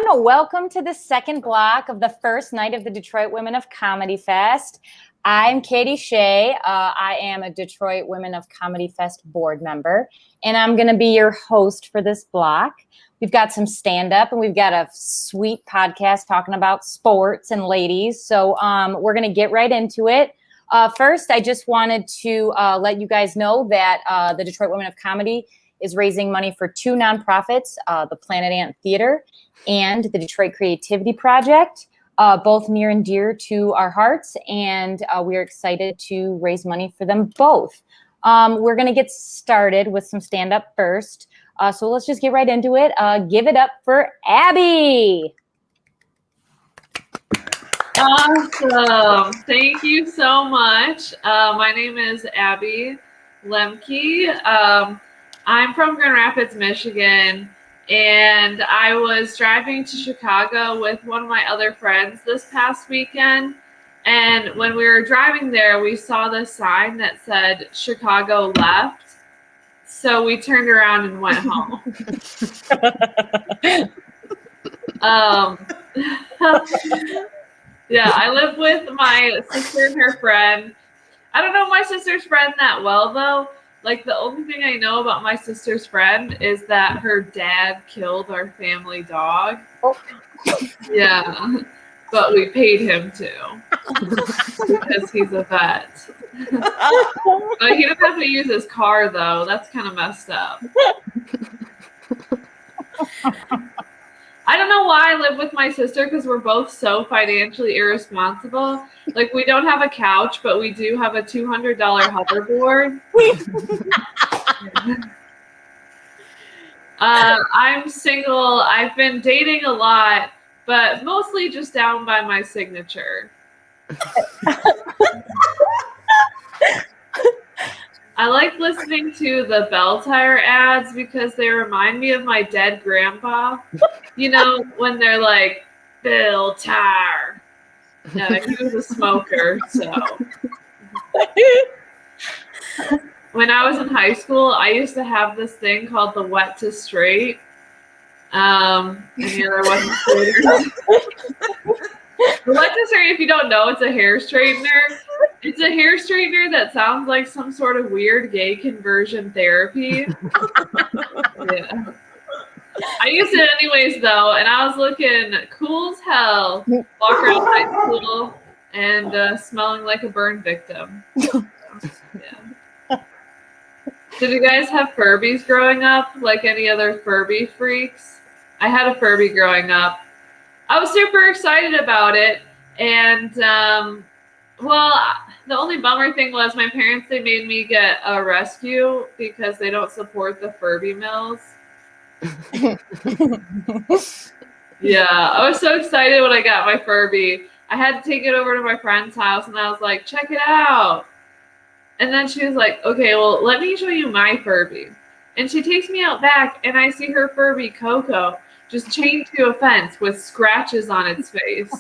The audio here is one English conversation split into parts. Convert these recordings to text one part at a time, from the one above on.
to welcome to the second block of the first night of the Detroit Women of Comedy Fest. I'm Katie Shea. I am a Detroit Women of Comedy Fest board member, and I'm going to be your host for this block. We've got some stand-up, and we've got a sweet podcast talking about sports and ladies. So we're going to get right into it. First, I just wanted to let you guys know that the Detroit Women of Comedy is raising money for two nonprofits, the Planet Ant Theater and the Detroit Creativity Project, both near and dear to our hearts, and we're excited to raise money for them both. We're going to get started with some stand-up first, so let's just get right into it. Give it up for Abbie. Awesome. Thank you so much. My name is Abbie Lemke. I'm from Grand Rapids, Michigan, and I was driving to Chicago with one of my other friends this past weekend. And when we were driving there, we saw this sign that said Chicago left. So we turned around and went home. Yeah, I live with my sister and her friend. I don't know my sister's friend that well, though. Like, the only thing I know about my sister's friend is that her dad killed our family dog. Oh. Yeah, but we paid him to because he's a vet. But he doesn't have to use his car, though. That's kind of messed up. I don't know why I live with my sister because we're both so financially irresponsible. Like, we don't have a couch, but we do have a $200 hoverboard. I'm single. I've been dating a lot, but mostly just down by my signature. I like listening to the Bell Tire ads because they remind me of my dead grandpa. You know, when they're like, Bell Tire. Yeah, he was a smoker, so. When I was in high school, I used to have this thing called the Wet to Straight. And yeah, there wasn't straighters. The Wet to Straight, if you don't know, it's a hair straightener. It's a hair straightener that sounds like some sort of weird gay conversion therapy. Yeah. I used it anyways, though, and I was looking cool as hell, walk around high school, and smelling like a burn victim. Yeah. Did you guys have Furbies growing up, like any other Furby freaks? I had a Furby growing up. I was super excited about it, and, well, the only bummer thing was my parents, they made me get a rescue because they don't support the Furby mills. Yeah, I was so excited when I got my Furby. I had to take it over to my friend's house, and I was like, check it out. And then she was like, okay, well, let me show you my Furby. And she takes me out back, and I see her Furby, Coco, just chained to a fence with scratches on its face.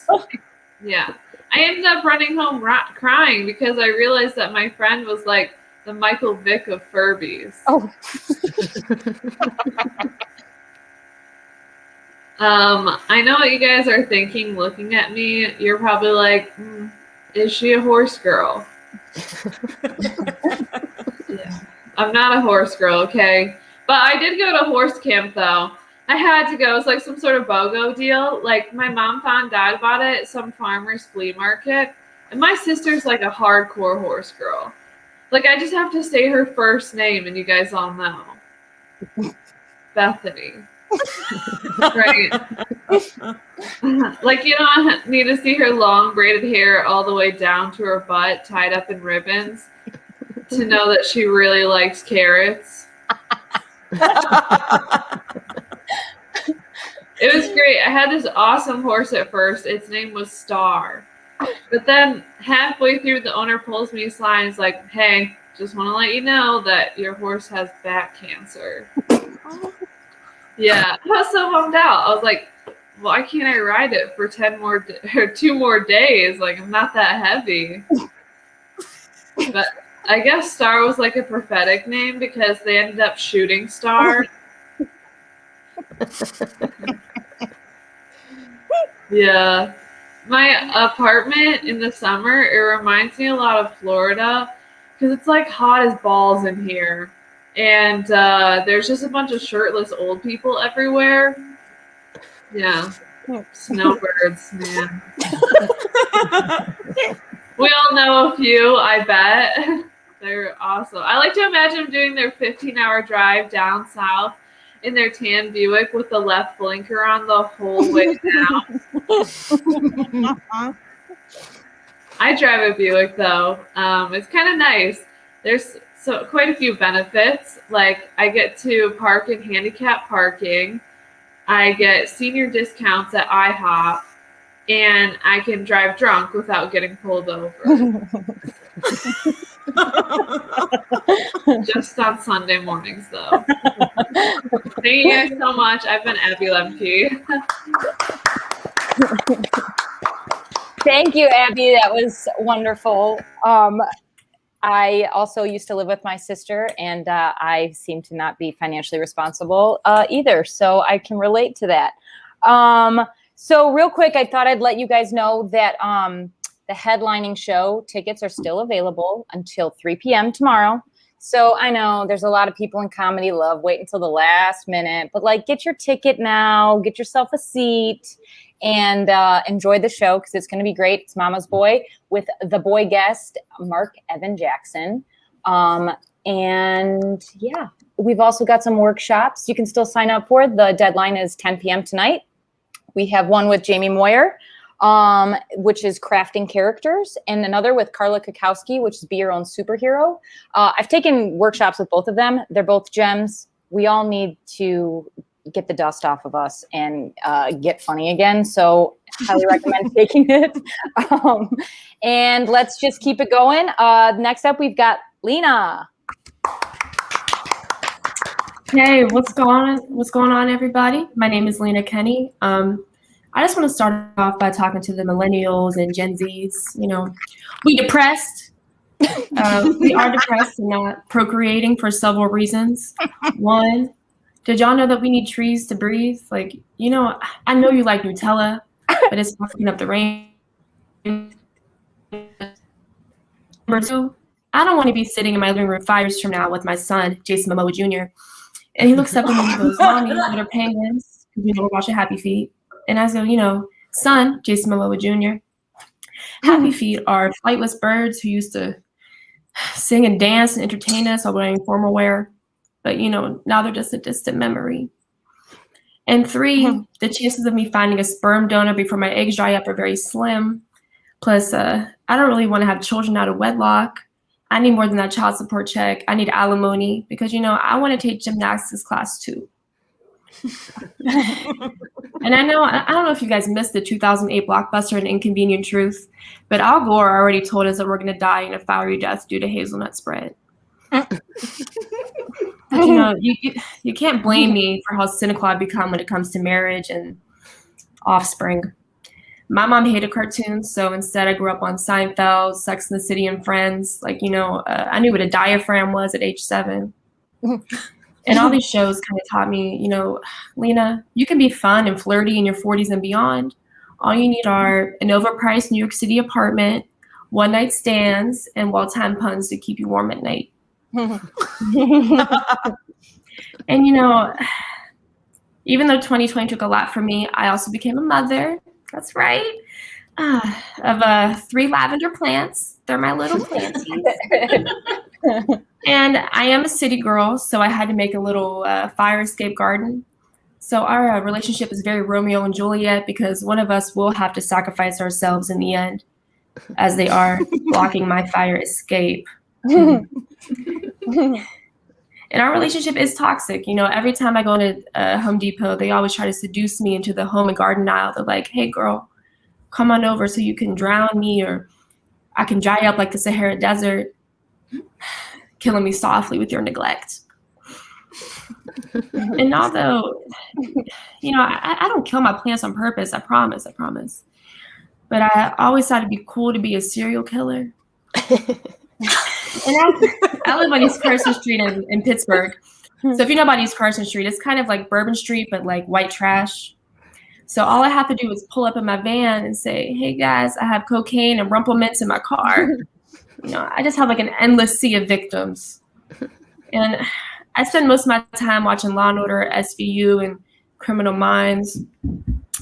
Yeah. I ended up running home crying because I realized that my friend was like the Michael Vick of Furbies. Oh. I know what you guys are thinking looking at me. You're probably like, is she a horse girl? Yeah. I'm not a horse girl, okay? But I did go to horse camp, though. I had to go. It was like some sort of BOGO deal. Like, my mom found out about it at some farmer's flea market. And my sister's like a hardcore horse girl. Like, I just have to say her first name, and you guys all know. Bethany. Right. Like, you don't need to see her long braided hair all the way down to her butt, tied up in ribbons, to know that she really likes carrots. It was great. I had this awesome horse at first. Its name was Star. But then halfway through, the owner pulls me aside and is like, hey, just want to let you know that your horse has back cancer. Yeah, I was so bummed out. I was like, why can't I ride it for 2 more days? Like, I'm not that heavy. But I guess Star was like a prophetic name because they ended up shooting Star. Yeah. My apartment in the summer, it reminds me a lot of Florida because it's like hot as balls in here. And there's just a bunch of shirtless old people everywhere. Yeah. Snowbirds, man. We all know a few, I bet. They're awesome. I like to imagine them doing their 15-hour drive down south in their tan Buick with the left blinker on the whole way down. I drive a Buick though. It's kind of nice. There's quite a few benefits. Like I get to park in handicap parking. I get senior discounts at IHOP, and I can drive drunk without getting pulled over. Just on Sunday mornings, though. Thank you guys so much. I've been Abbie Lemke. Thank you, Abbie. That was wonderful. I also used to live with my sister, and I seem to not be financially responsible either, so I can relate to that. So real quick, I thought I'd let you guys know that the headlining show tickets are still available until 3 p.m. tomorrow. So I know there's a lot of people in comedy love wait until the last minute, but like get your ticket now, get yourself a seat, and enjoy the show because it's going to be great. It's Mama's Boy with the boy guest, Mark Evan Jackson. And yeah, we've also got some workshops you can still sign up for. The deadline is 10 p.m. tonight. We have one with Jamie Moyer, which is crafting characters, and another with Carla Kakowski, which is be your own superhero. I've taken workshops with both of them. They're both gems. We all need to get the dust off of us and get funny again. So highly recommend taking it. And let's just keep it going. Next up, we've got Lena. Hey, what's going on, everybody? My name is Lena Kinney. I just want to start off by talking to the millennials and Gen Zs. You know, we depressed. We are depressed and not procreating for several reasons. One, did y'all know that we need trees to breathe? Like, you know, I know you like Nutella, but it's fucking up the rain. Number two, I don't want to be sitting in my living room 5 years from now with my son, Jason Momoa Jr., and he looks up at me and he goes, "Mommy, what are penguins?" Because we know we're watching Happy Feet. And I go, you know, son, Jason Momoa Jr., Happy Feet are flightless birds who used to sing and dance and entertain us while wearing formal wear. But, you know, now they're just a distant memory. And three, the chances of me finding a sperm donor before my eggs dry up are very slim. Plus, I don't really want to have children out of wedlock. I need more than that child support check. I need alimony because, you know, I want to take gymnastics class too. And I don't know if you guys missed the 2008 blockbuster An Inconvenient Truth, but Al Gore already told us that we're going to die in a fiery death due to hazelnut spread. But, you know, you can't blame me for how cynical I've become when it comes to marriage and offspring. My mom hated cartoons, so instead I grew up on Seinfeld, Sex and the City, and Friends. Like, you know, I knew what a diaphragm was at age 7. And all these shows kind of taught me, you know, Lena, you can be fun and flirty in your 40s and beyond. All you need are an overpriced New York City apartment, one-night stands, and well-timed puns to keep you warm at night. And, you know, even though 2020 took a lot from me, I also became a mother. That's right. Of 3 lavender plants. They're my little planties. And I am a city girl, so I had to make a little fire escape garden. So our relationship is very Romeo and Juliet because one of us will have to sacrifice ourselves in the end, as they are blocking my fire escape. And our relationship is toxic. You know, every time I go to Home Depot, they always try to seduce me into the home and garden aisle. They're like, "Hey, girl, come on over so you can drown me, or I can dry up like the Sahara Desert, killing me softly with your neglect." And although, you know, I don't kill my plants on purpose, I promise. But I always thought it'd be cool to be a serial killer. And I live on East Carson Street in Pittsburgh. So if you know about East Carson Street, it's kind of like Bourbon Street, but like white trash. So all I have to do is pull up in my van and say, hey guys, I have cocaine and Rumple Mints in my car. I just have like an endless sea of victims. And I spend most of my time watching Law & Order, SVU, and Criminal Minds.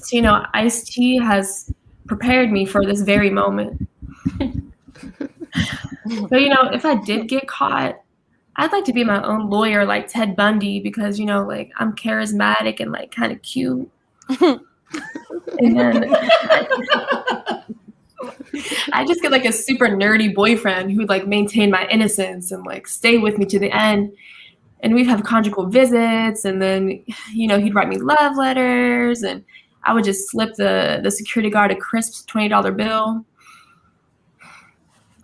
So, Ice-T has prepared me for this very moment. But, if I did get caught, I'd like to be my own lawyer like Ted Bundy because, like I'm charismatic and like kind of cute. And then I just get like a super nerdy boyfriend who'd like maintain my innocence and like stay with me to the end. And we'd have conjugal visits, and then, he'd write me love letters, and I would just slip the security guard a crisp $20 bill.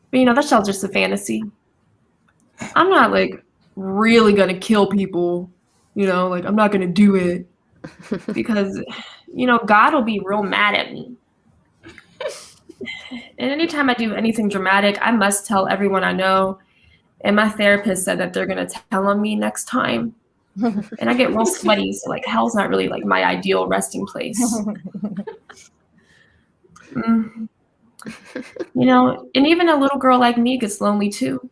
But, that's all just a fantasy. I'm not, like, really going to kill people, like, I'm not going to do it because, God will be real mad at me. And anytime I do anything dramatic, I must tell everyone I know. And my therapist said that they're going to tell on me next time. And I get real sweaty, so like hell's not really like my ideal resting place. And even a little girl like me gets lonely too.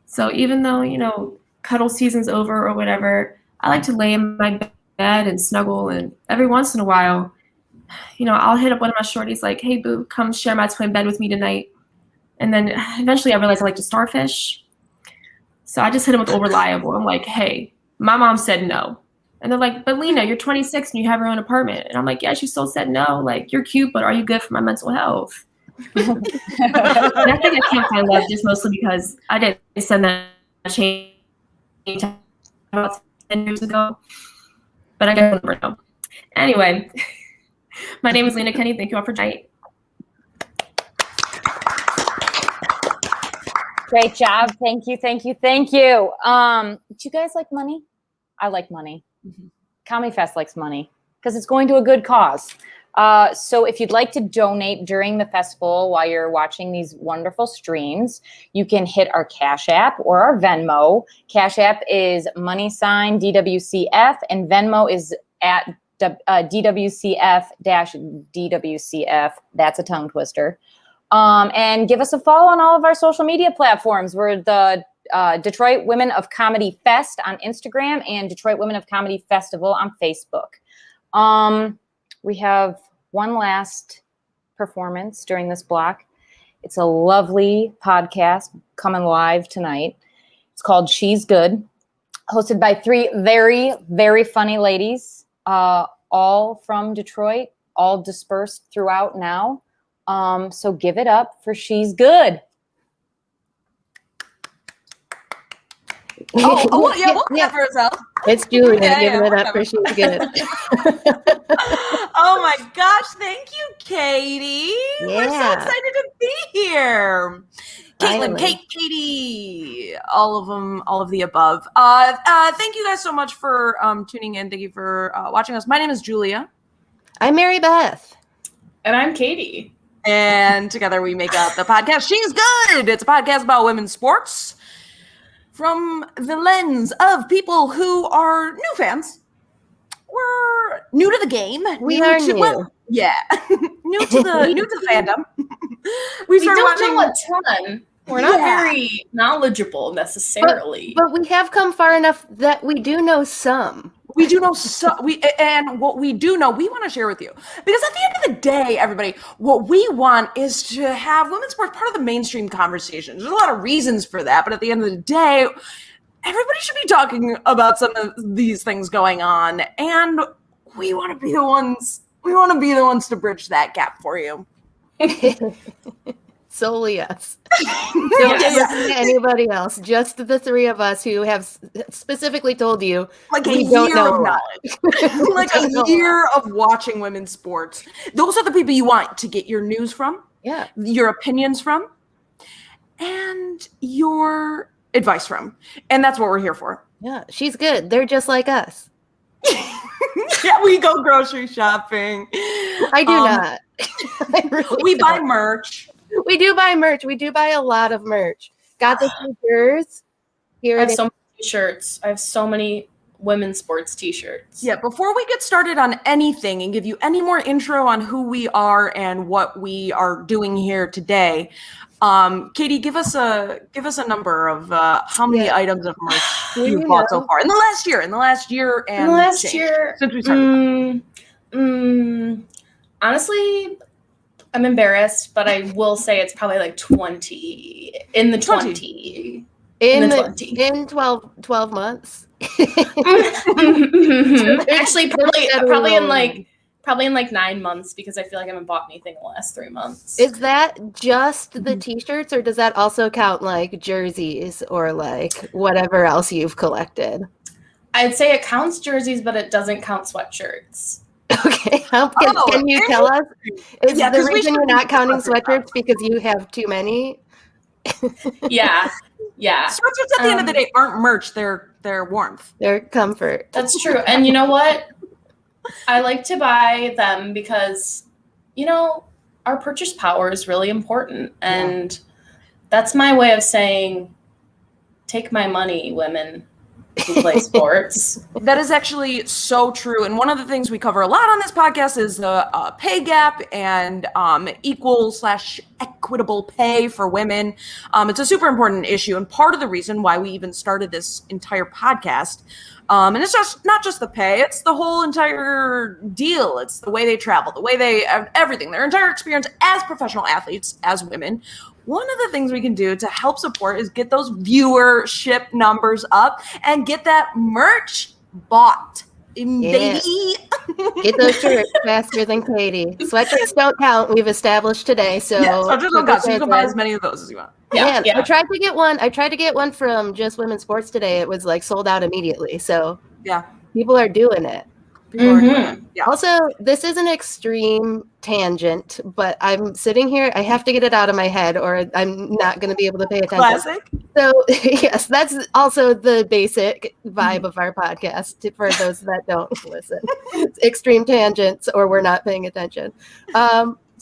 So even though, cuddle season's over or whatever, I like to lay in my bed and snuggle. And every once in a while, I'll hit up one of my shorties like, hey, boo, come share my twin bed with me tonight. And then eventually I realized I like to starfish. So I just hit him with Old Reliable. I'm like, hey, my mom said no. And they're like, but Lena, you're 26 and you have your own apartment. And I'm like, yeah, she still said no. Like, you're cute, but are you good for my mental health? And I think I can't find love just mostly because I didn't send that change about 10 years ago. But I guess I'll never know. Anyway, my name is Lena Kinney. Thank you all for tonight. Great job. Thank you. Do you guys like money? I like money. Mm-hmm. Comedy Fest likes money because it's going to a good cause. So if you'd like to donate during the festival while you're watching these wonderful streams, you can hit our Cash App or our Venmo. Cash App is $DWCF and Venmo is at DWCF-DWCF. That's a tongue twister. And give us a follow on all of our social media platforms. We're the Detroit Women of Comedy Fest on Instagram and Detroit Women of Comedy Festival on Facebook. We have one last performance during this block. It's a lovely podcast coming live tonight. It's called She's Good, hosted by three very, very funny ladies, all from Detroit, all dispersed throughout now. So give it up for She's Good. We'll clap for herself. It's Julia giving it up for She's Good. Oh my gosh, thank you, Katie. Yeah. We're so excited to be here. Caitlin, Finally. Katie, all of them, all of the above. Thank you guys so much for tuning in. Thank you for watching us. My name is Julia. I'm Mary Beth. And I'm Katie. And together we make up the podcast She's Good. It's a podcast about women's sports from the lens of people who are new fans. We're new to the game. We are new. Well, yeah. new to the fandom. We started don't watching know a ton. We're not very knowledgeable necessarily. But we have come far enough that we do know some. We do know and what we do know, we want to share with you. Because at the end of the day, everybody, what we want is to have women's sports part of the mainstream conversation. There's a lot of reasons for that, but at the end of the day, everybody should be talking about some of these things going on, and we want to be the ones. We want to be the ones to bridge that gap for you. Solely us. Don't listen to anybody else. Just the three of us who have specifically told you Like we a don't year know of knowledge. Like a year of watching women's sports. Those are the people you want to get your news from, Yeah. your opinions from, and your advice from. And that's what we're here for. Yeah. She's good. They're just like us. Yeah, we go grocery shopping. I do not. I really We buy don't. merch. We do buy merch. We do buy a lot of merch. Got the t-shirts. Here I have it is. so many t-shirts. I have so many women's sports t-shirts. Yeah, before we get started on anything and give you any more intro on who we are and what we are doing here today, Katie, give us a number of how many items of merch you've bought so far in the last year. Since we started. Honestly, I'm embarrassed, but I will say it's probably like 20 in the 20. In 12 months. Actually, probably in like 9 months, because I feel like I haven't bought anything in the last 3 months. Is that just the t-shirts, or does that also count like jerseys or like whatever else you've collected? I'd say it counts jerseys, but it doesn't count sweatshirts. Okay. Can you tell us? Is the reason you're not counting sweatshirts because you have too many? Yeah. Sweatshirts at the end of the day aren't merch. They're warmth. They're comfort. That's true. And you know what? I like to buy them because, our purchase power is really important. And that's my way of saying, take my money, women who play sports. That is actually so true. And one of the things we cover a lot on this podcast is the pay gap and equal/equitable pay for women. It's a super important issue. And part of the reason why we even started this entire podcast, and it's just not just the pay, it's the whole entire deal. It's the way they travel, the way they everything, their entire experience as professional athletes, as women. One of the things we can do to help support is get those viewership numbers up and get that merch bought. Yes. Baby. Get those shirts faster than Katie. Sweatshirts don't count. We've established today. So sweatshirts don't count. So you can buy as many of those as you want. Yeah. I tried to get one from Just Women's Sports today. It was like sold out immediately. So people are doing it. Yeah. Also, this is an extreme tangent, but I'm sitting here. I have to get it out of my head, or I'm not going to be able to pay attention. Classic. So, yes, that's also the basic vibe of our podcast for those that don't listen. It's extreme tangents, or we're not paying attention.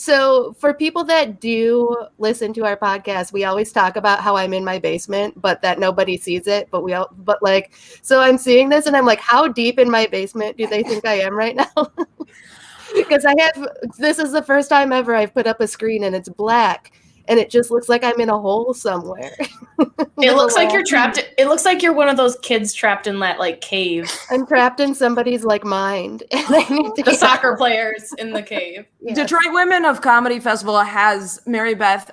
So for people that do listen to our podcast, we always talk about how I'm in my basement, but that nobody sees it. So I'm seeing this and I'm like, how deep in my basement do they think I am right now? Because this is the first time ever I've put up a screen and it's black and it just looks like I'm in a hole somewhere. It looks like you're trapped. It looks like you're one of those kids trapped in that like cave. I'm trapped in somebody's like mind. And I need to the soccer players in the cave. Yeah. Detroit Women of Comedy Festival has Mary Beth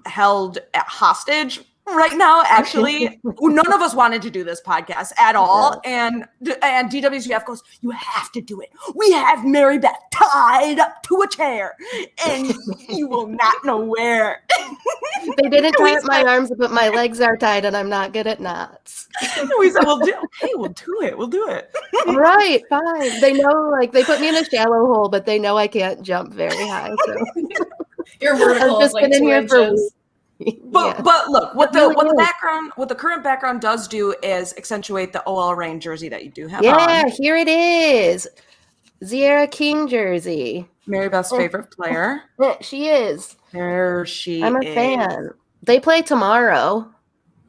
held hostage right now. Actually, none of us wanted to do this podcast at all, and DWCF goes, "You have to do it. We have Mary Beth tied up to a chair, and you will not know where." They didn't tie up my arms, but my legs are tied, and I'm not good at knots. We said, "We'll do it. We'll do it." Right, fine. They know, like they put me in a shallow hole, but they know I can't jump very high. So you're vertical. I've just been in here for weeks. But look, what the current background does do is accentuate the OL Reign jersey that you do have on. Yeah, here it is. Zierra King jersey. Mary Beth's favorite player. She is. There she is. I'm a fan. They play tomorrow.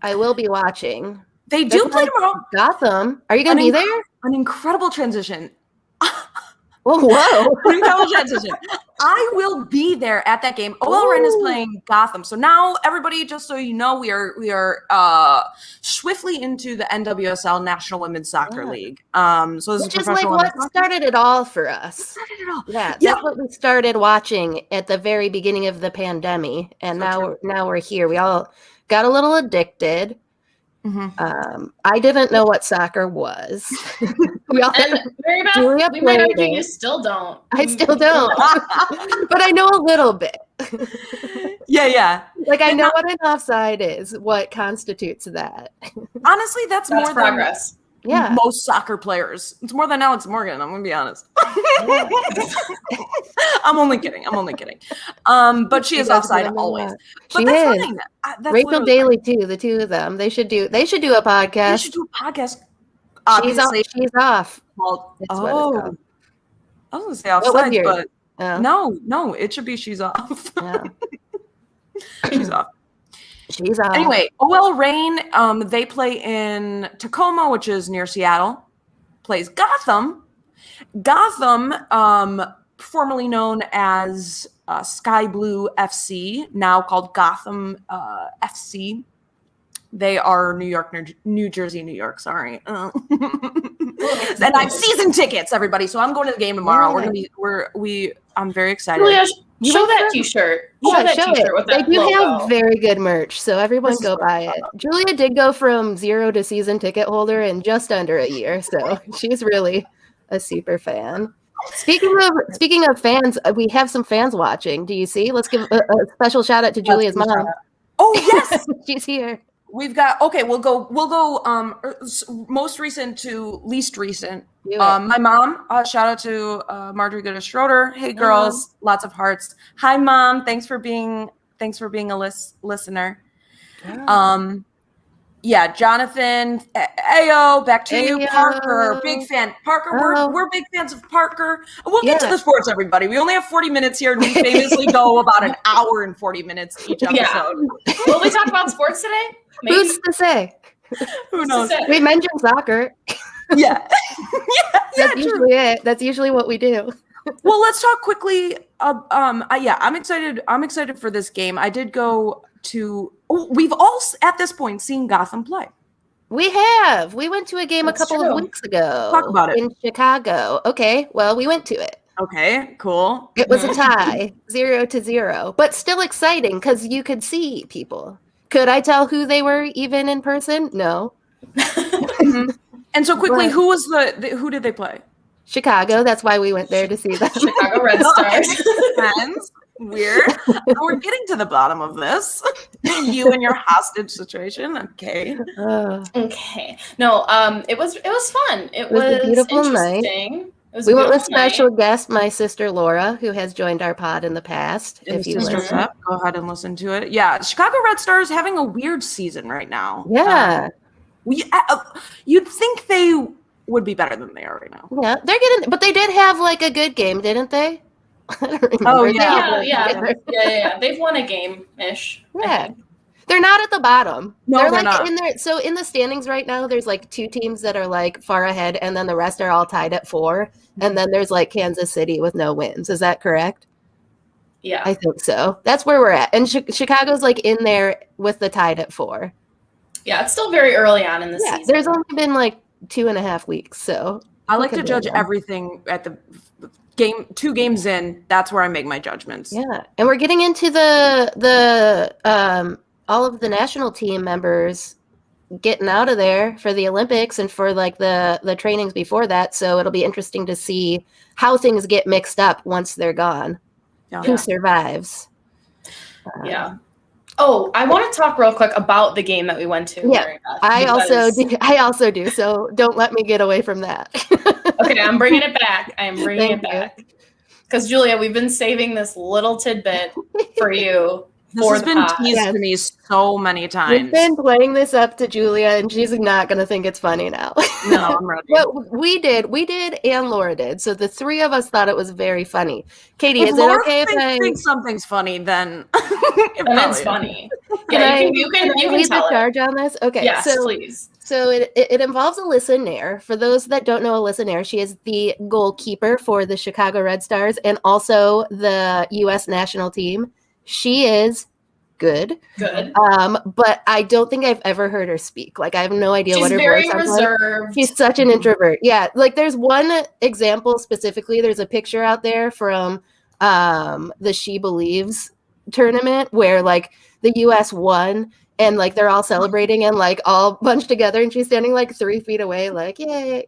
I will be watching. They do play tomorrow. Gotham. Are you going to be there? An incredible transition. Whoa. Incredible transition. I will be there at that game. OL Reign is playing Gotham. So now, everybody, just so you know, we are swiftly into the NWSL National Women's Soccer League. So this Which is like what started it all for us. Yeah, that's what we started watching at the very beginning of the pandemic, and now we're here. We all got a little addicted. Mm-hmm. I didn't know what soccer was. We might argue you still don't. I still don't, but I know a little bit. Yeah. Like I know what an offside is. What constitutes that? Honestly, that's more progress. Than most soccer players. It's more than Alex Morgan. I'm gonna be honest. I'm only kidding. But she is offside always. But she that's is. funny. That's Rachel Daly too. The two of them. They should do a podcast. They should do a podcast. She's off. Well, I was gonna say offside, but no, it should be she's off. Yeah. She's off. She's off. Anyway, OL Reign, they play in Tacoma, which is near Seattle. plays Gotham. Gotham, formerly known as Sky Blue FC, now called Gotham FC. They are New Jersey, New York. Sorry, and I have season tickets, everybody. So I'm going to the game tomorrow. I'm very excited. Julia, show that T-shirt. Show that T-shirt with that They do logo. have very good merch, so everyone go buy it. Julia did go from 0 to season ticket holder in just under a year, so she's really a super fan. Speaking of fans, we have some fans watching. Do you see? Let's give a special shout out to Julia's mom. Oh yes, she's here. We've got we'll go most recent to least recent. My mom, shout out to Marjorie Goodis Schroeder. Hey girls, lots of hearts. Hi mom, thanks for being a listener. Yeah, Jonathan, Ayo, back to you. Parker, big fan. Parker, we're big fans of Parker. We'll get to the sports, everybody. We only have 40 minutes here, and we famously go about an hour and 40 minutes each episode. Yeah. Will we talk about sports today? Maybe. Who's to say? Who knows? We mentioned soccer. Yeah. That's usually what we do. Well, let's talk quickly. I'm excited. I'm excited for this game. I did go to. We've all at this point seen Gotham play. We have. We went to a game a couple of weeks ago. Talk about it. In Chicago. Okay, well, we went to it. Okay, cool. It was a tie, 0-0, but still exciting because you could see people. Could I tell who they were even in person? No. And so quickly, who did they play? Chicago. That's why we went there to see them. Chicago Red Stars. Friends. Weird. We're getting to the bottom of this. You and your hostage situation. Okay. Okay. No, it was fun. It was a beautiful night. We went with special guest, my sister Laura, who has joined our pod in the past. If you listen, go ahead and listen to it. Yeah, Chicago Red Stars having a weird season right now. Yeah. You'd think they would be better than they are right now. Yeah, they're getting, but they did have like a good game, didn't they? I don't remember. Oh yeah. They've won a game-ish. Yeah. They're not at the bottom. No, they're like not. In there. So in the standings right now, there's like 2 teams that are like far ahead, and then the rest are all tied at 4. And then there's like Kansas City with no wins. Is that correct? Yeah, I think so. That's where we're at. And Chicago's like in there with the tied at 4. Yeah, it's still very early on in the season. There's only been like 2.5 weeks. So I like to judge everything at the game. 2 games in, that's where I make my judgments. Yeah, and we're getting into the all of the national team members getting out of there for the Olympics and for like the trainings before that. So it'll be interesting to see how things get mixed up once they're gone. Yeah. Who survives? Yeah. Oh, I want to talk real quick about the game that we went to. Yeah, I also do. So don't let me get away from that. Okay, I'm bringing it back. I am bringing it back. Because Julia, we've been saving this little tidbit for you. This has been teased to me so many times. We've been playing this up to Julia, and she's not going to think it's funny now. No, I'm ready. But we did, and Laura did. So the 3 of us thought it was very funny. Katie, if is Laura it okay if I it's funny. Yeah, you can lead tell the charge on this. Okay, yes, please. So it involves Alyssa Nair. For those that don't know Alyssa Nair, she is the goalkeeper for the Chicago Red Stars and also the U.S. national team. She is good. But I don't think I've ever heard her speak. Like I have no idea what her voice sounds like. She's very reserved. She's such an introvert. Yeah, like there's one example specifically. There's a picture out there from the She Believes tournament where like the U.S. won and like they're all celebrating and like all bunched together and she's standing like 3 feet away like yay.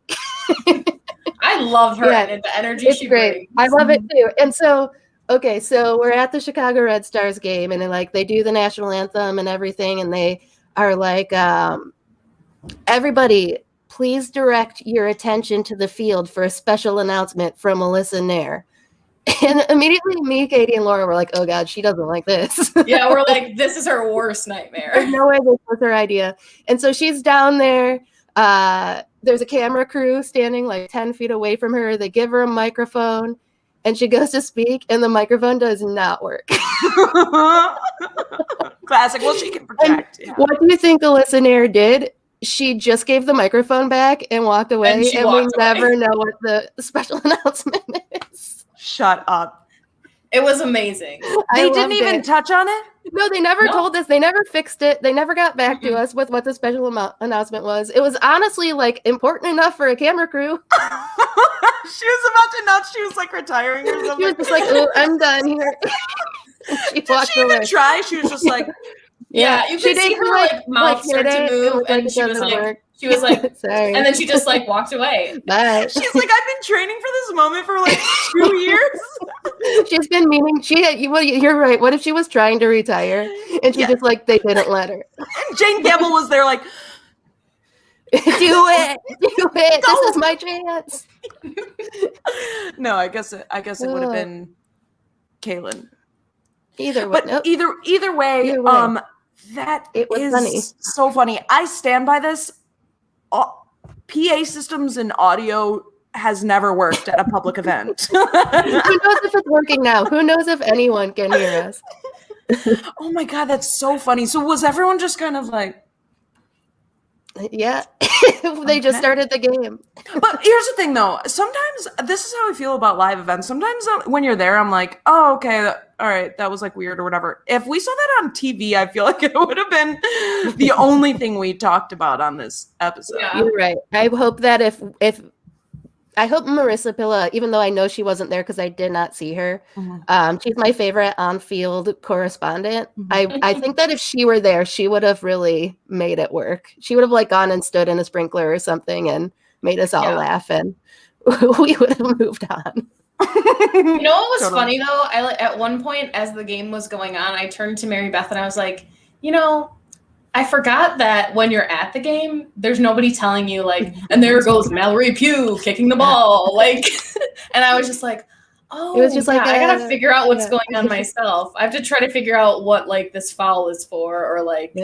I love her and the energy she brings. I love it too. And so okay, so we're at the Chicago Red Stars game and like they do the national anthem and everything and they are like everybody please direct your attention to the field for a special announcement from Alyssa Nair. And immediately me, Katie, and Laura were like, oh God, she doesn't like this. Yeah, we're like, this is her worst nightmare. There's no way this was her idea. And so she's down there. There's a camera crew standing like 10 feet away from her. They give her a microphone and she goes to speak and the microphone does not work. Classic. Well, she can project. Yeah. What do you think Alyssa Nair did? she just gave the microphone back and walked away, and we walked away. never know what the special announcement is. Shut up. It was amazing. They didn't even touch on it? No, they never told us. They never fixed it. They never got back to us with what the special announcement was. It was honestly like important enough for a camera crew. She was about to announce she was like retiring or something. She was just like, "Oh, I'm done here." Did she even try? She was just like, Yeah, you could see her like mouth start to move, and she was like, sorry. and then she just like walked away. Bye. she's like, I've been training for this moment for like 2 years. She's been meaning. You're right. What if she was trying to retire and she just like they didn't let her? And Jane Gamble was there like, do it. This is my chance. No, I guess it would have been Kaylin. Either way, But either way, that it was is funny. So funny. I stand by this. PA systems and audio has never worked at a public event. Who knows if it's working now? Who knows if anyone can hear us? Oh my God, that's so funny. So was everyone just kind of like, Yeah, they just started the game. But here's the thing though. Sometimes this is how I feel about live events. Sometimes when you're there, I'm like, oh, okay, all right, that was like weird or whatever. If we saw that on TV, I feel like it would have been the only thing we talked about on this episode. Yeah. You're right. I hope that if I hope Marissa Pilla, even though I know she wasn't there because I did not see her, she's my favorite on-field correspondent. I think that if she were there, she would have really made it work. She would have like gone and stood in a sprinkler or something and made us all laugh, and we would have moved on. You know what was funny though? At one point as the game was going on, I turned to Mary Beth and I was like, you know, I forgot that when you're at the game, there's nobody telling you like, and there goes Mallory Pugh kicking the ball, like, and I was just like, oh, it was just like I gotta figure out what's going on myself. I have to try to figure out what like this foul is for, or like,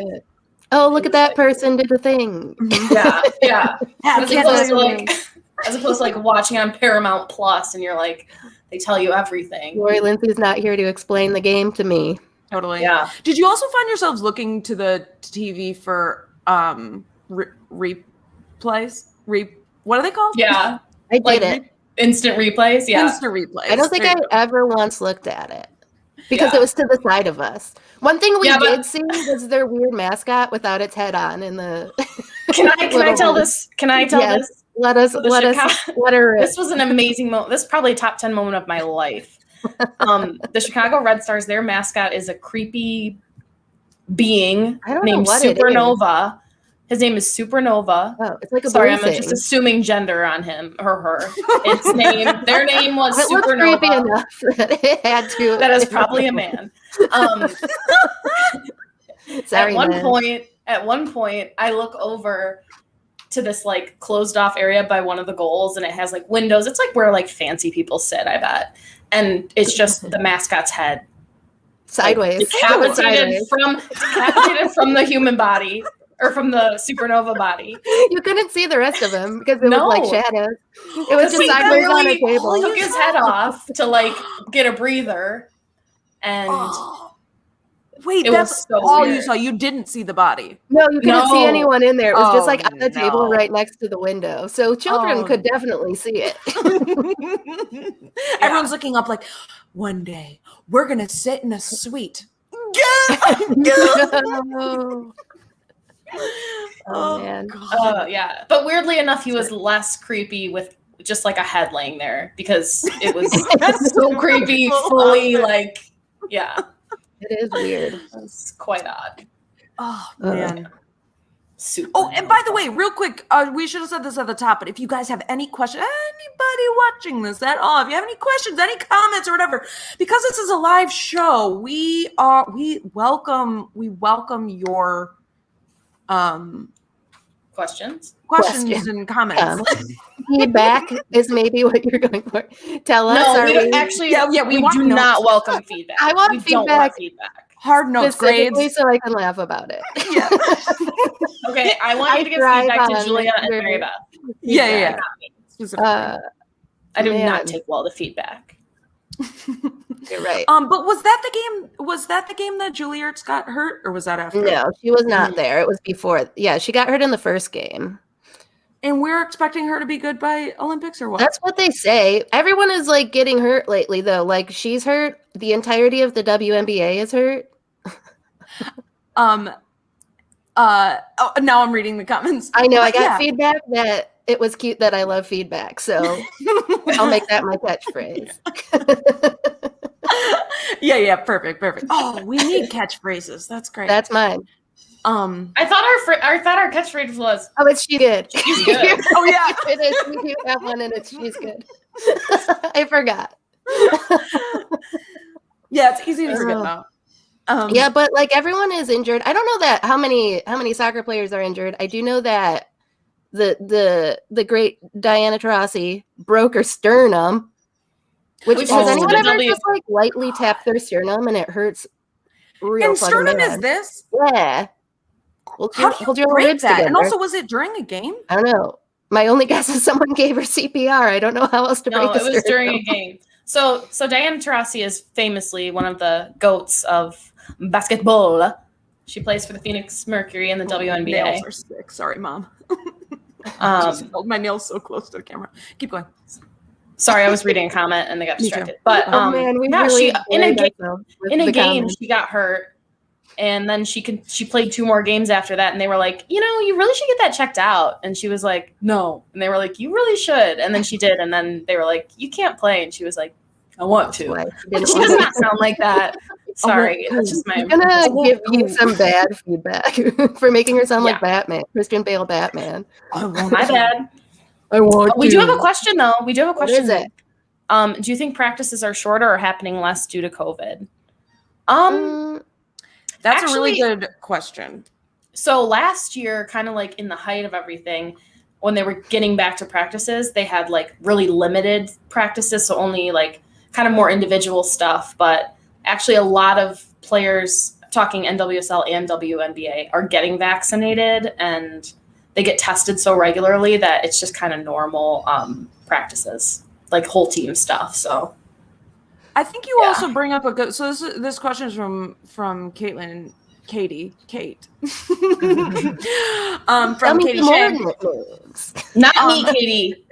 oh, look at that person did the thing. Yeah. As opposed to like watching on Paramount Plus, and you're like, they tell you everything. Lori Lindsay's not here to explain the game to me. Totally. Yeah. Did you also find yourselves looking to the TV for replays? What are they called? Yeah. I did it. Instant replays. Yeah. Instant replays. I don't think I ever once looked at it because it was to the side of us. One thing we did see was their weird mascot without its head on in the. Can I tell this? Can I tell this? Let her. This was an amazing moment. This is probably a top 10 moment of my life. The Chicago Red Stars, their mascot is a creepy being named Supernova. His name is Supernova. Oh, it's like a Sorry, I'm thing. just assuming gender on him or her. Their name was it Supernova. Looked creepy enough that it had to. That is probably a man. Sorry, At one point, I look over to this like closed off area by one of the goals, and it has like windows. It's like where like fancy people sit, I bet. And it's just the mascot's head. Sideways. Like, decapitated from the human body, or from the Supernova body. You couldn't see the rest of him because it was like shadows. It was just sideways on a table. He took his head off to like get a breather, and wait, that's so all weird. you saw. You didn't see the body. No, you couldn't see anyone in there. It was just like on the table no. right next to the window. So children could definitely see it. Everyone's looking up like, one day we're gonna sit in a suite. Oh man. Yeah. But weirdly enough, he was less creepy with just like a head laying there, because it was so creepy, fully like, yeah. It is weird. It's quite odd. Oh man. Super. Oh, and by the way, real quick, we should have said this at the top, but if you guys have any questions, anybody watching this at all, if you have any questions, any comments or whatever, because this is a live show, we welcome your questions and comments. Feedback is maybe what you're going for. Tell us. No, we do not welcome feedback. I want feedback. Don't want feedback. Hard notes, grades, so I can laugh about it. Yeah. Okay, I want you to give feedback to Julia and Mary Beth. Yeah. I do not take well to feedback. You're right. But was that the game that Julie Ertz got hurt, or was that after? No, she was not there. It was before. Yeah, she got hurt in the first game. And we're expecting her to be good by Olympics, or what? That's what they say. Everyone is like getting hurt lately, though. Like she's hurt. The entirety of the WNBA is hurt. Now I'm reading the comments. I know. I got feedback that it was cute that I love feedback, so I'll make that my catchphrase. Yeah, perfect. Oh, we need catchphrases. That's great. That's mine. I thought our catchphrase was, Oh, it's she's good. she's good. Oh yeah, It is. We do have one, and it's she's good. I forgot. Yeah, it's easy to forget though. Yeah, but like everyone is injured. I don't know that how many soccer players are injured. I do know that the great Diana Taurasi broke her sternum. Which has anyone ever just like lightly tapped their sternum and it hurts real And fucking sternum bad? is this? Yeah. Hold How do you your break ribs that? together. And also, was it during a game? I don't know. My only guess is someone gave her CPR. I don't know how else to break No, a it was sternum. during a game. So Diana Taurasi is famously one of the goats of basketball. She plays for the Phoenix Mercury in the WNBA. Nails are sick. Sorry, Mom. Just held my nails so close to the camera. Keep going. Sorry, I was reading a comment and they got Me too. distracted. But Oh man, we yeah, really she in a buried game ourselves with in a the game comments. she got hurt, and then she played 2 more games after that, and they were like, you really should get that checked out, and she was like, no, and they were like, you really should, and then she did, and then they were like, you can't play, and she was like, I want to. Why But didn't she want does to. not sound like that. Sorry, that's just my. I'm gonna give you some bad feedback for making her sound like Batman, Christian Bale Batman. My bad. I want. We do have a question though. We do have a What question. is it? Do you think practices are shorter or happening less due to COVID? That's a really Actually- good question. So last year, kind of like in the height of everything, when they were getting back to practices, they had like really limited practices, so only like kind of more individual stuff. But actually, a lot of players, talking NWSL and WNBA, are getting vaccinated, and they get tested so regularly that it's just kind of normal practices, like whole team stuff. So I think you also bring up a good. So this question is from Kate. From Katie Shea. not me, Katie.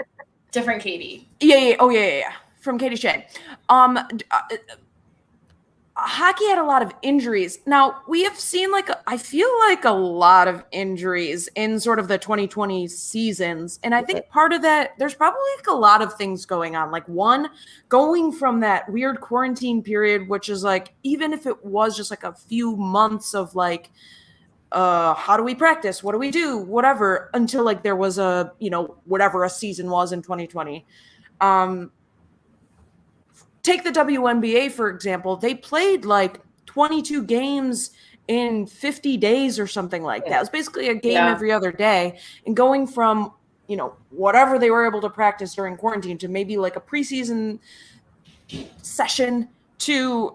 Different Katie. Yeah. Oh, yeah. From Katie Shea. Hockey had a lot of injuries. Now, we have seen I feel like a lot of injuries in sort of the 2020 seasons. And I think part of that, there's probably a lot of things going on. Like one, going from that weird quarantine period, which is even if it was just a few months of how do we practice? What do we do? Whatever, until there was a, whatever a season was in 2020. Take the WNBA, for example. They played 22 games in 50 days or something like that. It was basically a game every other day. And going from, whatever they were able to practice during quarantine to maybe a preseason session to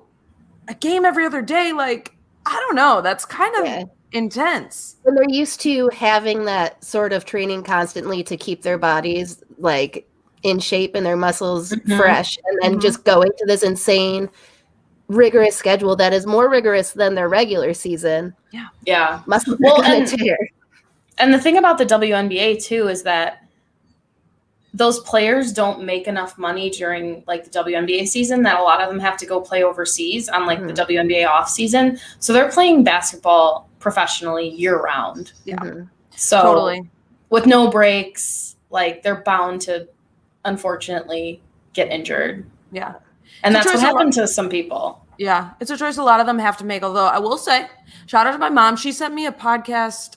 a game every other day, I don't know. That's kind of intense. And they're used to having that sort of training constantly to keep their bodies in shape and their muscles fresh, and then just going to this insane rigorous schedule that is more rigorous than their regular season. Yeah. Muscles Well, and tear. And the thing about the WNBA too is that those players don't make enough money during the WNBA season, that a lot of them have to go play overseas on the WNBA off season. So they're playing basketball professionally year round. Yeah. So Totally. with no breaks, they're bound to unfortunately get injured. Yeah. And that's what happened to some people. Yeah. It's a choice a lot of them have to make. Although I will say, shout out to my mom. She sent me a podcast,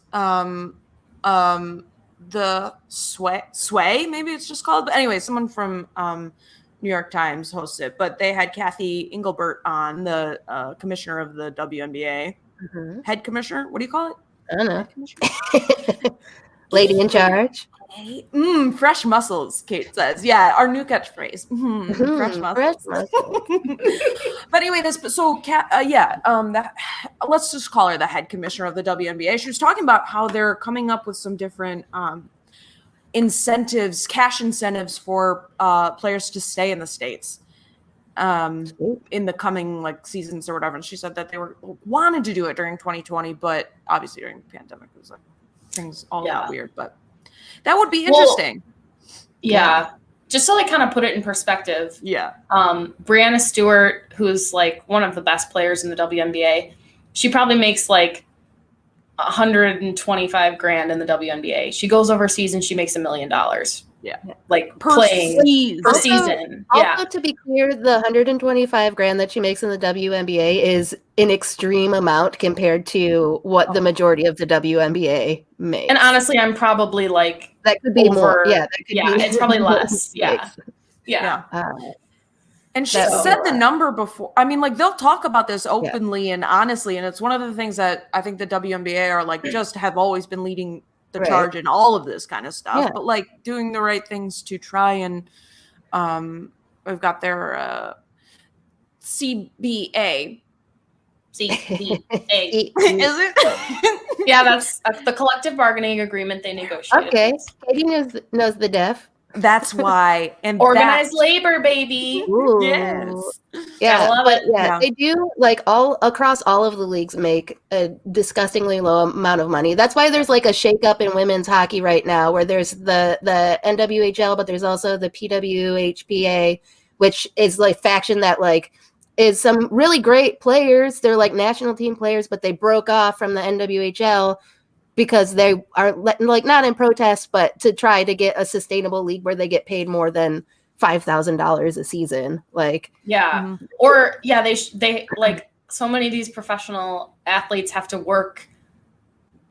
the Sway, maybe it's just called. But anyway, someone from New York Times hosts it. But they had Kathy Engelbert on, the commissioner of the WNBA. Head commissioner? What do you call it? I don't know. Lady in charge. Fresh muscles, Kate says. Yeah, our new catchphrase. Fresh muscles. But anyway, let's just call her the head commissioner of the WNBA. She was talking about how they're coming up with some different incentives, cash incentives for players to stay in the States. in the coming like seasons or whatever. And she said that they wanted to do it during 2020, but obviously during the pandemic it was like things all got weird. But that would be interesting. Yeah. Just to like kind of put it in perspective. Yeah. Brianna Stewart, who's like one of the best players in the WNBA, she probably makes like $125,000 in the WNBA. She goes overseas and she makes $1 million. Yeah. Like Per playing per season. Also, to be clear, the $125,000 that she makes in the WNBA is an extreme amount compared to what the majority of the WNBA makes. And honestly, I'm probably like that could be more. Yeah, that could be it's probably less. Yeah. And she said the number before. I mean, like they'll talk about this openly and honestly, and it's one of the things that I think the WNBA are like just have always been leading the charge in all of this kind of stuff, but like doing the right things to try and we've got their CBA. CBA. Is it? Yeah, that's the collective bargaining agreement they negotiated. Okay, Katie knows the def. That's why. And organized labor, baby. Ooh. Yes. Yeah, I love but it. they do like all across all of the leagues make a disgustingly low amount of money. That's why there's like a shakeup in women's hockey right now, where there's the NWHL, but there's also the PWHPA, which is like faction that like is some really great players. They're like national team players, but they broke off from the NWHL because they are like not in protest, but to try to get a sustainable league where they get paid more than $5,000 a season. Like, or they like so many of these professional athletes have to work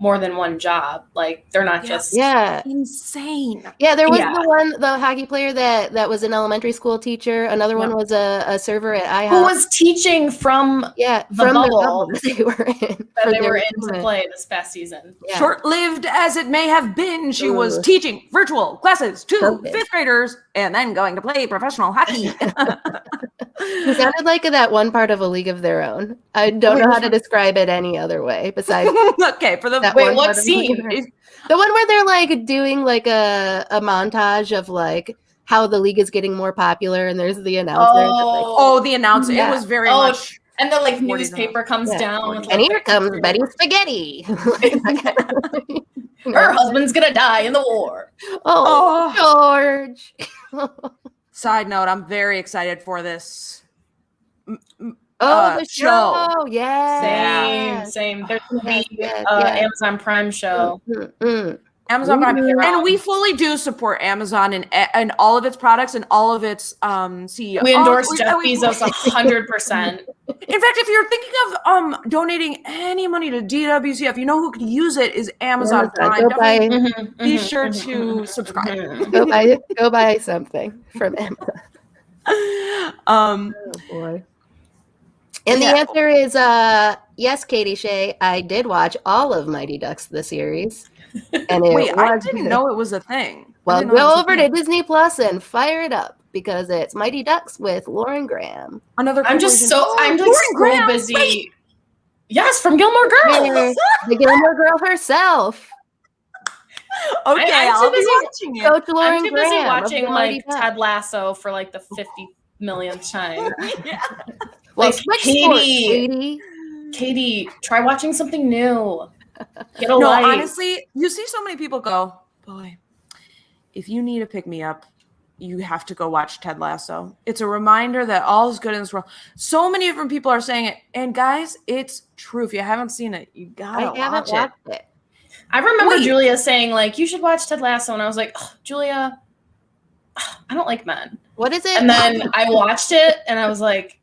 more than one job. Like they're not just insane. Yeah, there was the hockey player that was an elementary school teacher. Another one was a server at IHOP. Who was teaching from the bubble that they were in. They were in to play this past season. Yeah. Short-lived as it may have been, she was teaching virtual classes to fifth graders and then going to play professional hockey. It sounded like that one part of A League of Their Own. I don't know how to describe it any other way besides. Okay, for the what scene? The one where they're like doing like a montage of like how the league is getting more popular, and there's the announcer. The announcer. It was very much. And the like newspaper comes down. With, and here comes Betty Spaghetti. Her husband's gonna die in the war. George. Side note, I'm very excited for this. The show. Yeah. Same. There's gonna be Amazon Prime show. Amazon Prime. And we fully do support Amazon and all of its products and all of its CEOs. We endorse Jeff Bezos 100%. In fact, if you're thinking of donating any money to DWCF, you know who could use it is Amazon Prime. Be sure to subscribe. Go buy something from Amazon. Oh boy. And the answer is yes, Katie Shea. I did watch all of Mighty Ducks the series. And I didn't know it was a thing. Well, go over to Disney Plus and fire it up because it's Mighty Ducks with Lauren Graham. I'm like so busy. Wait. Yes, from Gilmore Girls. The Gilmore Girl herself. Okay, I'll be watching it. Coach Lauren I'm too busy Graham watching like Ted Lasso for like the 50 millionth time. Well, like, Katie, try watching something new. Get a life. Honestly, you see so many people go, boy, if you need a pick-me-up, you have to go watch Ted Lasso. It's a reminder that all is good in this world. So many different people are saying it. And guys, it's true. If you haven't seen it, you gotta watch it. I remember Julia saying, like, you should watch Ted Lasso. And I was like, Julia, I don't like men. What is it? And then I watched it and I was like,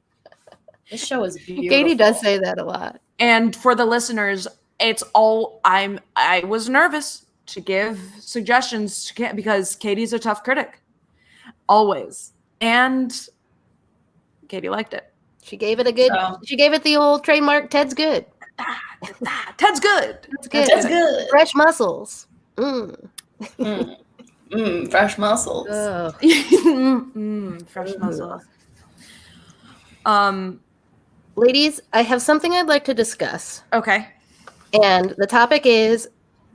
this show is beautiful. Katie does say that a lot. And for the listeners, it's all I was nervous to give suggestions because Katie's a tough critic. Always. And Katie liked it. She gave it she gave it the old trademark Ted's good. Ted's good. Ted's good. Fresh muscles. Fresh muscles. Fresh muscles. Ladies, I have something I'd like to discuss. Okay. And the topic is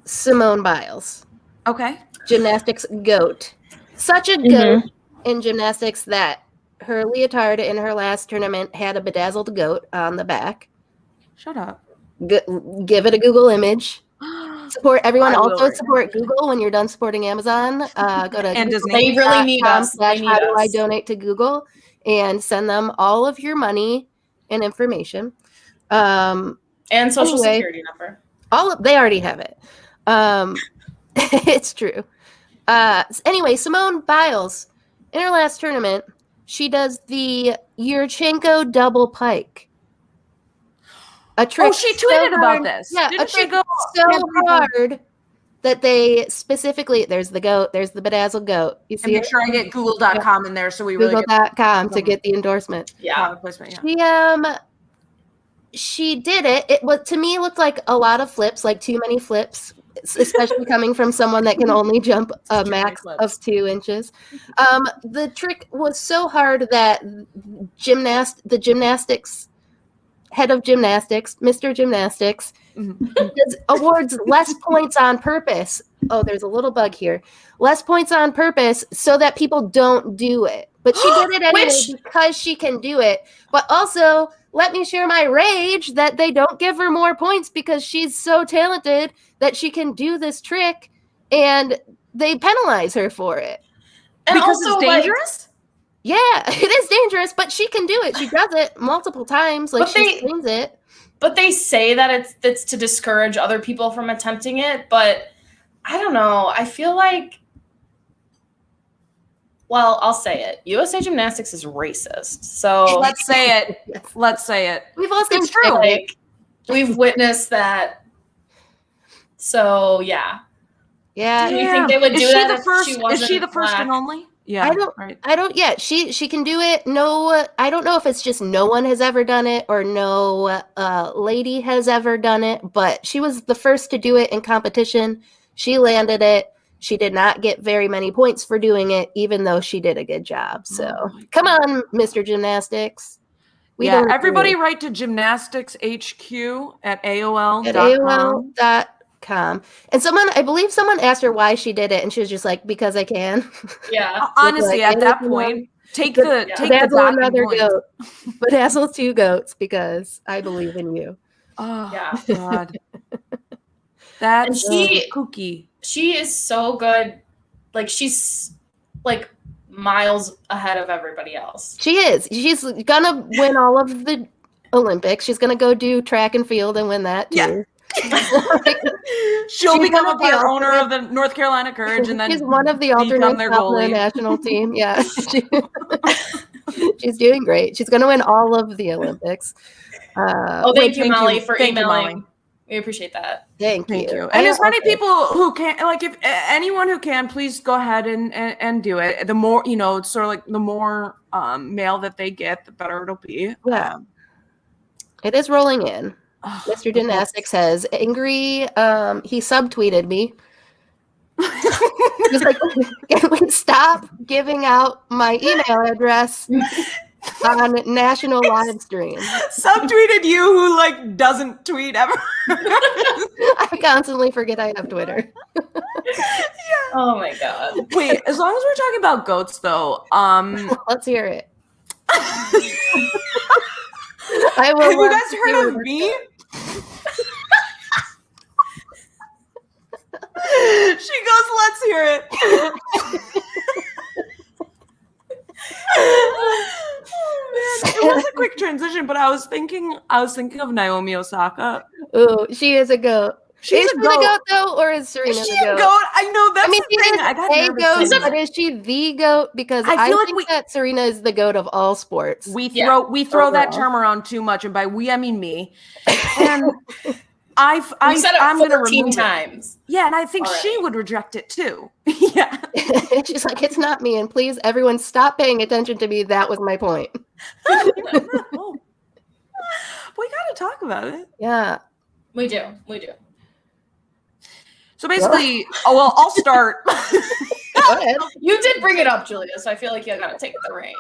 Simone Biles. Okay. Gymnastics GOAT. Such a GOAT in gymnastics that her leotard in her last tournament had a bedazzled goat on the back. Shut up. Give it a Google image. Support everyone. I will Also right support Google when you're done supporting Amazon. Go to And Disney. They really need us. They need how do I us. donate to Google and send them all of your money and information. And social Anyway. security number. They already have it. It's true. Anyway, Simone Biles, in her last tournament, she does the Yurchenko double pike. A trick. Oh, she tweeted about this. Yeah, Didn't a she trick go so hard that they specifically, there's the goat, there's the bedazzled goat. You And see make it? sure I get google.com in there so we really get Google.com to get the endorsement. Yeah. product placement. Yeah. She did it. It was, to me, looked like a lot of flips, like too many flips, especially coming from someone that can only jump a Too many max flips. of 2 inches. The trick was so hard that the gymnastics head of gymnastics, Mr. Gymnastics, awards less points on purpose. Oh, there's a little bug here. Less points on purpose so that people don't do it. But she did it anyway because she can do it. But also, let me share my rage that they don't give her more points because she's so talented that she can do this trick and they penalize her for it. And Because also, it's dangerous? Yeah, it is dangerous, but she can do it. She does it multiple times. Like, But she explains it. But they say that it's to discourage other people from attempting it, but I don't know. I feel like, well, I'll say it. USA Gymnastics is racist. So Let's say it. Yes. Let's say it. We've all seen It's true. like we've witnessed that. So yeah. Yeah. Do you think they would do Is she that the if first? she Is wasn't she the first black? and only? Yeah. I don't yet. She can do it. No, I don't know if it's just no one has ever done it or no lady has ever done it, but she was the first to do it in competition. She landed it. She did not get very many points for doing it, even though she did a good job. So come on, Mr. Gymnastics. Yeah, don't everybody agree. write to gymnasticshq at AOL.com. At AOL.com. And I believe someone asked her why she did it, and she was just like, because I can. Yeah. Honestly, Like, at that you know, point, take the Bedazzle docking another points. goat. Bedazzle 2 goats because I believe in you. Oh, Yeah. God. That's And she- kooky. She is so good. Like she's like miles ahead of everybody else. She is. She's gonna win all of the Olympics. She's gonna go do track and field and win that too. Yeah. She'll She's become one a of the part owner of the North Carolina Courage, and then She's one of the become alternates their on the goalie. national team. Yeah. She's doing great. She's gonna win all of the Olympics. Thank you, thank Molly, you. for Thank you, emailing. Molly. We appreciate that. Thank you. And as many also- people who can, like, if anyone who can, please go ahead and do it. The more, it's sort of like the more mail that they get, the better it'll be. Yeah. It is rolling in. Mr. Gymnastics says, angry, he subtweeted me. He was like, can we stop giving out my email address on national live stream? Subtweeted you who like doesn't tweet ever. I constantly forget I have Twitter. Oh my god. Wait, as long as we're talking about goats though, Let's hear it. I have will you love guys to heard hear of it. me? She goes, let's hear it. Oh, man. It was a quick transition, but I was thinking of Naomi Osaka. Ooh, she is a goat. She's is a she goat. the goat though, or is Serena Is she the a goat? goat? I know that's I mean, the she thing. is I got a nervous. goat, saying but that. is she the goat? Because I I feel like think that Serena is the goat of all sports. We throw that Overall. term around too much, and by we I mean me. And I'm said it gonna 14 remove it. times. Yeah, and I think Already. she would reject it too. Yeah. She's like, it's not me, and please, everyone, stop paying attention to me. That was my point. Oh. We gotta talk about it. Yeah. We do. So basically, I'll start. Go ahead. You did bring it up, Julia, so I feel like you gotta take the reins.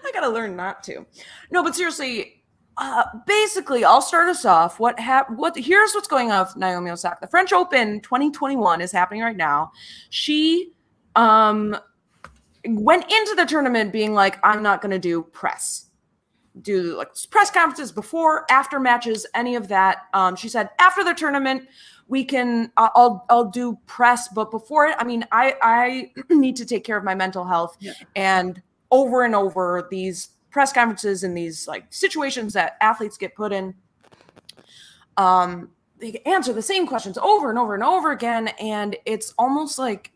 I gotta learn not to. No, but seriously, basically, I'll start us off. Here's what's going on with Naomi Osaka. The French Open 2021 is happening right now. She went into the tournament being like, I'm not going to do press conferences before, after matches, any of that. She said after the tournament we can, I'll do press, but before it, I mean, I need to take care of my mental health. And over these press conferences and these like situations that athletes get put in, they answer the same questions over and over and over again. And it's almost like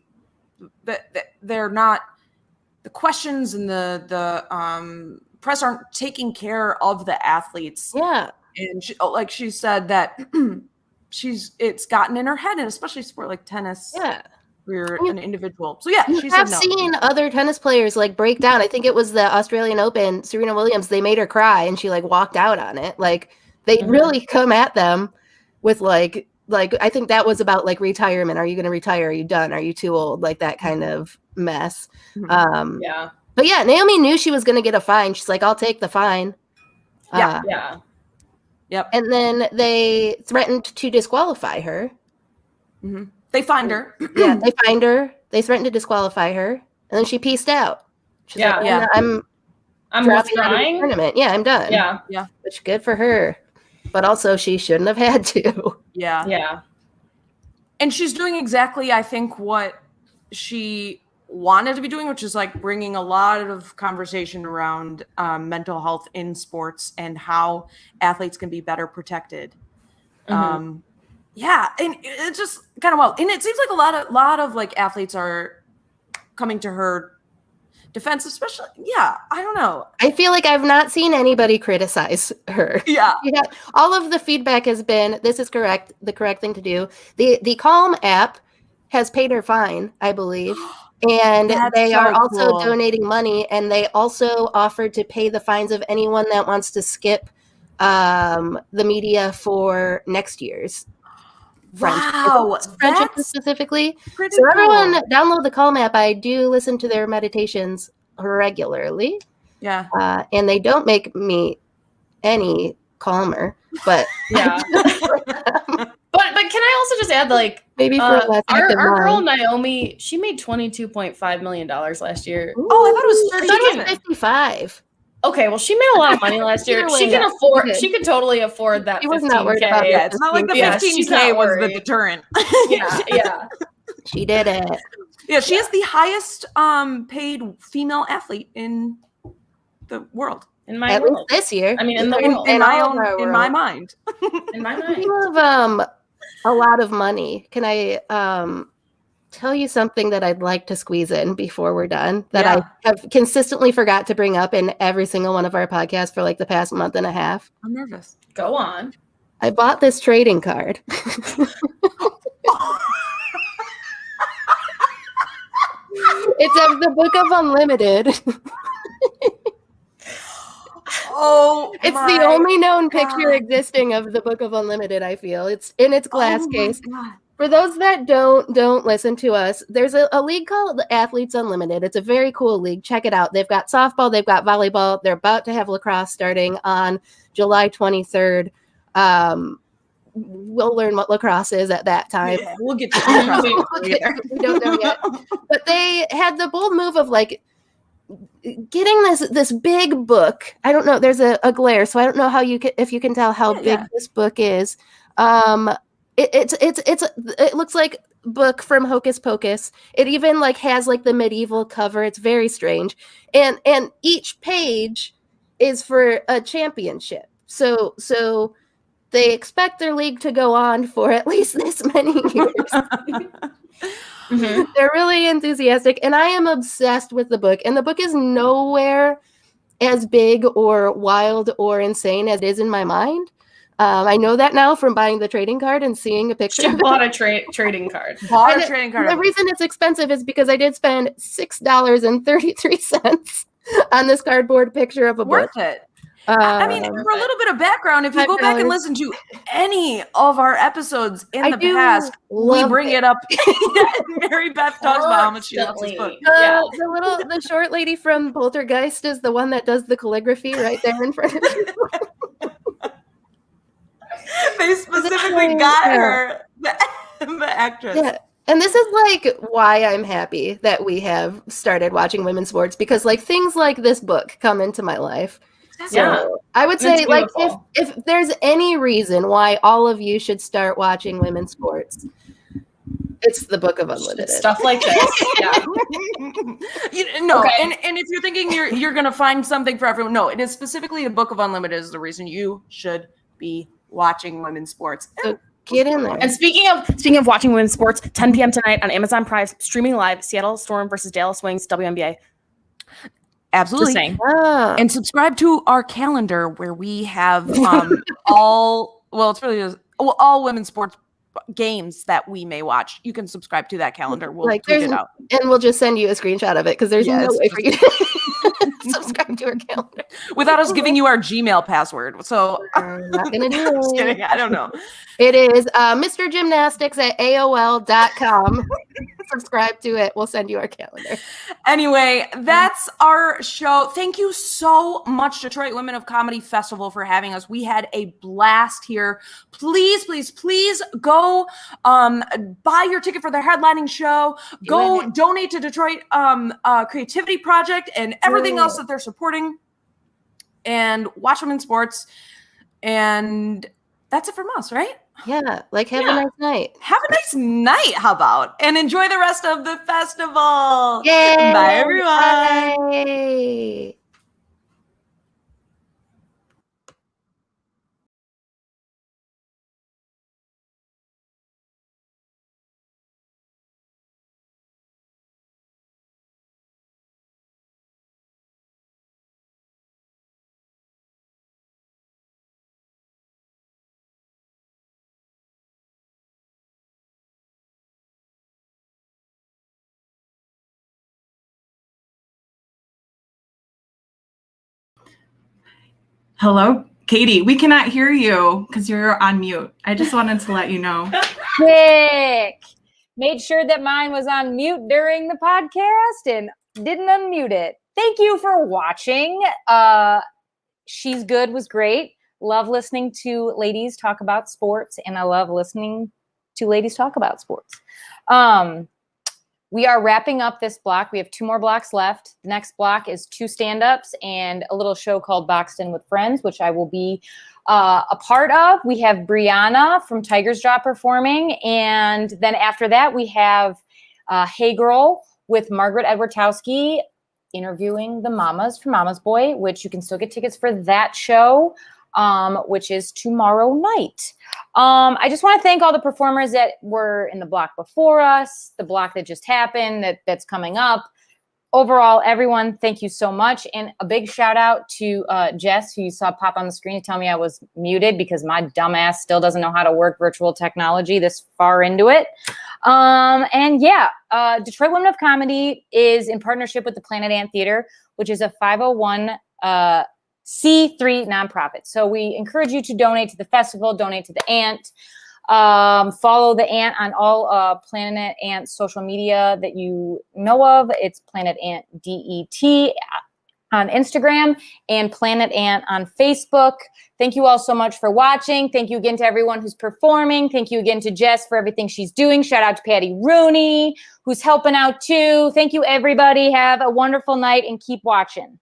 they're not, the questions and the press aren't taking care of the athletes. Yeah. And she said that it's gotten in her head, and especially sport like tennis. Yeah. Where you're an individual. So yeah, she I've said no. seen other tennis players like break down. I think it was the Australian Open, Serena Williams, they made her cry and she like walked out on it. Like they really come at them with like I think that was about like retirement. Are you going to retire? Are you done? Are you too old? Like that kind of mess. Yeah. But yeah, Naomi knew she was going to get a fine. She's like, I'll take the fine. Yeah. Yep. And then they threatened to disqualify her. Mm-hmm. They fined her. Yeah, they fined her. They threatened to disqualify her, and then she pieced out. She's Yeah. like, Yeah. I'm dropping out of the withdrawing. tournament. Yeah, I'm done. Yeah. Which good for her. But also she shouldn't have had to. Yeah. Yeah. And she's doing exactly, I think, what she wanted to be doing, which is like bringing a lot of conversation around mental health in sports and how athletes can be better protected. Yeah, and it's just kind of wild. And it seems like a lot of like athletes are coming to her defense, especially. Yeah, I don't know. I feel like I've not seen anybody criticize her. Yeah. All of the feedback has been, this is correct, the correct thing to do. The Calm app has paid her fine, I believe. And they are also donating money, and they also offered to pay the fines of anyone that wants to skip the media for next year's friendship specifically. So everyone download the Calm app. I do listen to their meditations regularly. Yeah. And they don't make me any calmer, but Yeah. But can I also just add, like, maybe for our girl Naomi, she made $22.5 million last year. Oh, I thought it was 55. Okay, well, she made a lot of money last year. She can afford. She could totally afford that. She was not worried about Yeah, it's not like the 15K was the deterrent. Yeah. She did it. Yeah, she is the highest paid female athlete in the world. In my At world. least this year. I mean, in the world. In my mind. In my mind. Speaking of a lot of money, can I tell you something that I'd like to squeeze in before we're done that I have consistently forgot to bring up in every single one of our podcasts for like the past month and a half? I'm nervous. Go on. I bought this trading card. It's of the Book of Unlimited. It's the only known picture existing of the Book of Unlimited, I feel. It's in its glass case. For those that don't listen to us, there's a league called Athletes Unlimited. It's a very cool league. Check it out. They've got softball, they've got volleyball. They're about to have lacrosse starting on July 23rd. We'll learn what lacrosse is at that time. Yeah, we'll get to lacrosse. We don't know yet. But they had the bold move of like getting this big book. I don't know. There's a glare, so I don't know how if you can tell how big this book is. It looks like book from Hocus Pocus. It even like has like the medieval cover. It's very strange, and each page is for a championship. So they expect their league to go on for at least this many years. They're really enthusiastic, and I am obsessed with the book. And the book is nowhere as big or wild or insane as it is in my mind. I know that now from buying the trading card and seeing a picture. She bought a trading card. The reason it's expensive is because I did spend $6.33 on this cardboard picture of a book. Worth it. I mean, for a little bit of background, if you go back and listen to any of our episodes in the past, we bring it up. Mary Beth talks about how much she loves this book. The short lady from Poltergeist is the one that does the calligraphy right there in front of you. They specifically got her, the actress. Yeah. And this is like why I'm happy that we have started watching women's sports, because like things like this book come into my life. So Yeah. I would It's say like beautiful. if there's any reason why all of you should start watching women's sports, it's the Book of Unlimited. Stuff like this. Yeah. No, Okay. and if you're thinking you're gonna find something for everyone, no, it is specifically the Book of Unlimited is the reason you should be watching women's sports. So get in there. And speaking of watching women's sports, 10 p.m. tonight on Amazon Prime, streaming live, Seattle Storm versus Dallas Wings WNBA. Absolutely. Just saying. Ah. And subscribe to our calendar where we have all women's sports games that we may watch. You can subscribe to that calendar. We'll Like, tweet there's- it out. And we'll just send you a screenshot of it because there's no Yes. way for you to subscribe to our calendar. Without us giving you our Gmail password. So I'm not gonna do just it. kidding. I don't know. It is Mr. Gymnastics at AOL.com. Subscribe to it. We'll send you our calendar. Anyway, that's our show. Thank you so much, Detroit Women of Comedy Festival, for having us. We had a blast here. Please, please, please go buy your ticket for their headlining show. Go donate to Detroit Creativity Project and everything else that they're supporting. And watch women's sports. And that's it from us, right? Yeah, like have a nice night. Have a nice night, how about? And enjoy the rest of the festival. Yay! Bye, everyone. Bye. Hello, Katie. We cannot hear you because you're on mute. I just wanted to let you know. Quick. Made sure that mine was on mute during the podcast and didn't unmute it. Thank you for watching. She's Good was great. Love listening to ladies talk about sports, and I love listening to ladies talk about sports. We are wrapping up this block. We have 2 more blocks left. The next block is 2 stand-ups and a little show called Boxed In with Friends, which I will be a part of. We have Brianna from Tiger's Jaw performing. And then after that, we have Hey Girl with Margaret Edwardowski interviewing the mamas from Mama's Boy, which you can still get tickets for that show, which is tomorrow night. I just want to thank all the performers that were in the block before us, the block that just happened, that's coming up. Overall, everyone, thank you so much. And a big shout out to Jess, who you saw pop on the screen to tell me I was muted because my dumb ass still doesn't know how to work virtual technology this far into it. And yeah, Detroit Women of Comedy is in partnership with the Planet Ant Theater, which is a 501 C3 nonprofit. So we encourage you to donate to the festival, donate to the Ant. Follow the Ant on all Planet Ant social media that you know of. It's Planet Ant DET on Instagram and Planet Ant on Facebook. Thank you all so much for watching. Thank you again to everyone who's performing. Thank you again to Jess for everything she's doing. Shout out to Patty Rooney, who's helping out too. Thank you, everybody. Have a wonderful night and keep watching.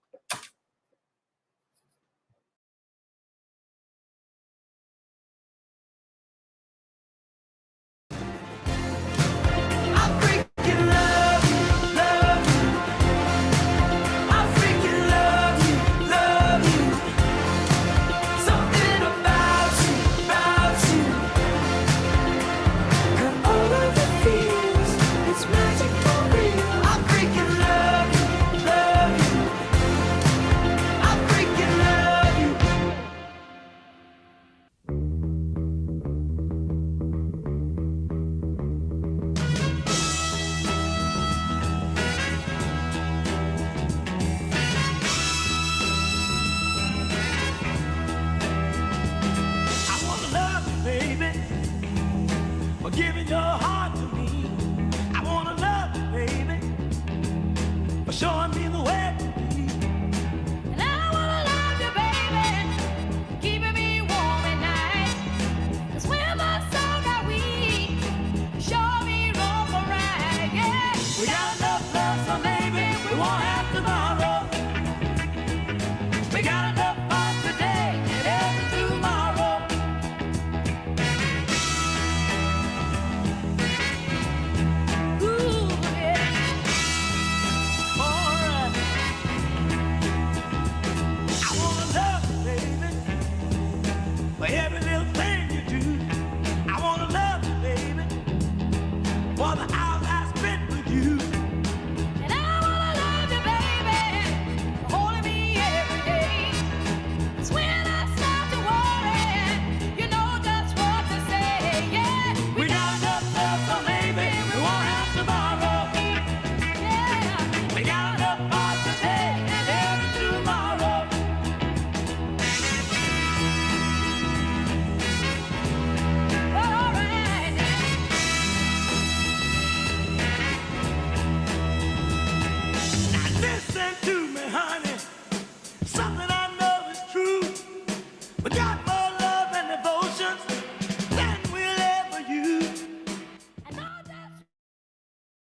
Giving your heart to me.